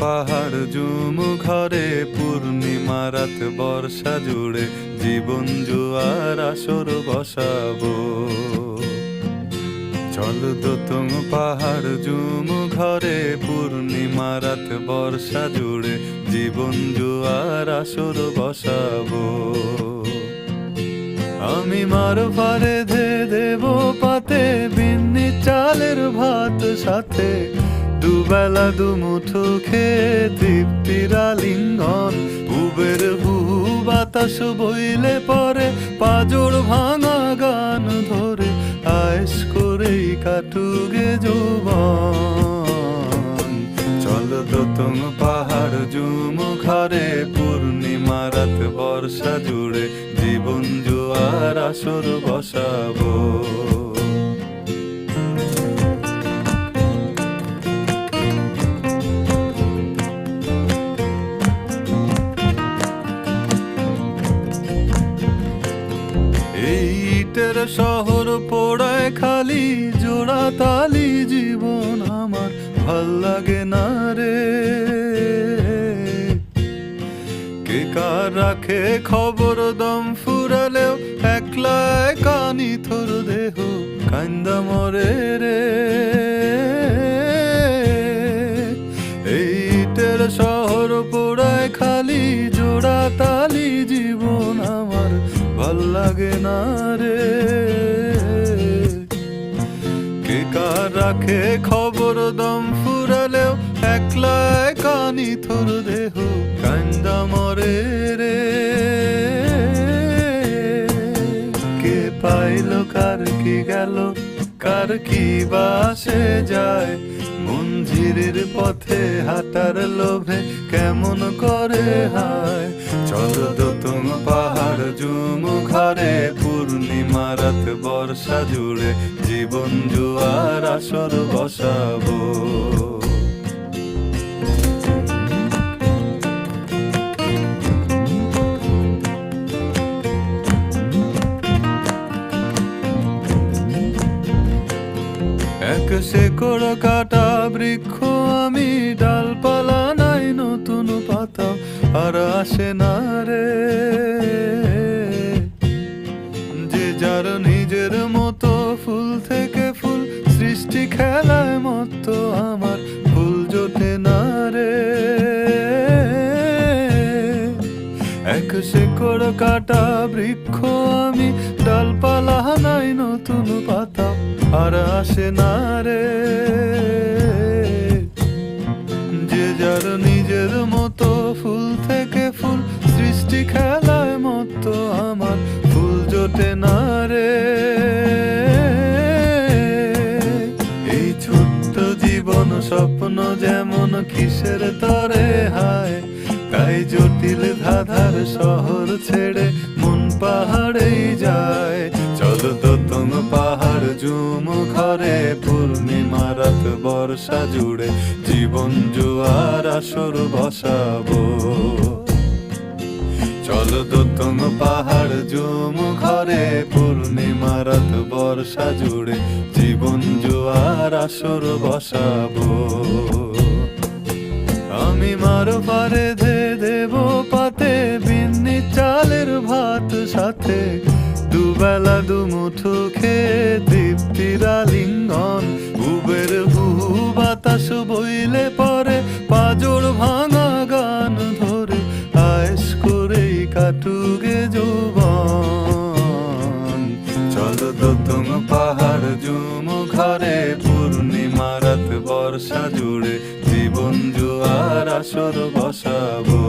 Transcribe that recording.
পাহাড় জুম ঘরে পূর্ণিমা রাত বর্ষা জুড়ে জীবন জুয়ার আসর বসাবো। চল দোতং পাহাড় জুম ঘরে পূর্ণিমা রাত বর্ষা জুড়ে জীবন জুয়ার আসর বসাবো। আমি মার পারে ধে দেব পাতে বিন্নি চালের ভাত সাথে দুবেলা দুমুঠো খেয়ে তৃপ্তির আলিঙ্গন। উবের হু বাতাস বইলে পরে পাজর ভাঙা গান ধরে আয়েশ করেই কাটুগে যৌবন। চল দোতং পাহাড় জুম ঘরে পূর্ণিমা রাত বর্ষা জুড়ে জীবন জুয়ার আসর বসাবো। ইটের শহর পোড়ায় খালি জোড়া তালি জীবন আমার ভাল লাগে না রে। কে কার রাখে খবর দম ফুরালেও একলা কানি থর দেহ কান্দা মরে রে। ইটের শহর পোড়ায় খালি জোড়া তালি জীবন আমার ভাল লাগে না রে। কে কার রাখে খবর দম ফুরালেও একলা কানি থর দেহ কান্দা মরে রে। কে পাইল কার কি গেল কার কি বাসে যায় মঞ্জিরের পথে হাঁটার লোভে কেমন করে হায়। চল দোতং পাহাড় জুম ঘরে পূর্ণিমা রাত বর্ষা জুড়ে জীবন জুয়ার আসর বসাবো। এক শেকড় কাটা বৃক্ষ আমি, ডালপালা নাই নতুন পাতা আর আসে না রে। যে যার নিজের মতো ফুল থেকে ফুল সৃষ্টি খেলায় মতো আমার ফুল জোটে না রে। এক শেকড় কাটা বৃক্ষ আমি, ডালপালা নাই নতুন পাতা আর আসে না রে। যে যার নিজের মতো ফুল থেকে ফুল সৃষ্টি খেলায় মতো আমার ফুল জোটে না রে। এই ছোট্ট জীবন স্বপ্ন যেমন কিসের তরে হায়, তাই জটিল ধাঁধার শহর ছেড়ে মন পাহাড়েই যায়। চল দোতং পাহাড় জুম ঘরে পূর্ণিমা রাত বর্ষা জুড়ে জীবন জুয়ার আসর বসাবো। চল দোতং পাহাড় জুম ঘরে পূর্ণিমা রাত বর্ষা জুড়ে জীবন জুয়ার আসর বসাবো। আমি মার পারে ধে দেব পাতে বিন্নি চালের ভাত সাথে দুবেলা দুমুঠো খেয়ে তৃপ্তির আলিঙ্গন। উবের হু বাতাস বইলে পরে পাজর ভাঙা গান ধরে আয়েশ করেই কাটুগে যৌবন। চল দোতং পাহাড় জুম ঘরে পূর্ণিমা রাত বর্ষা জুড়ে জীবন জুয়ার আসর বসাবো।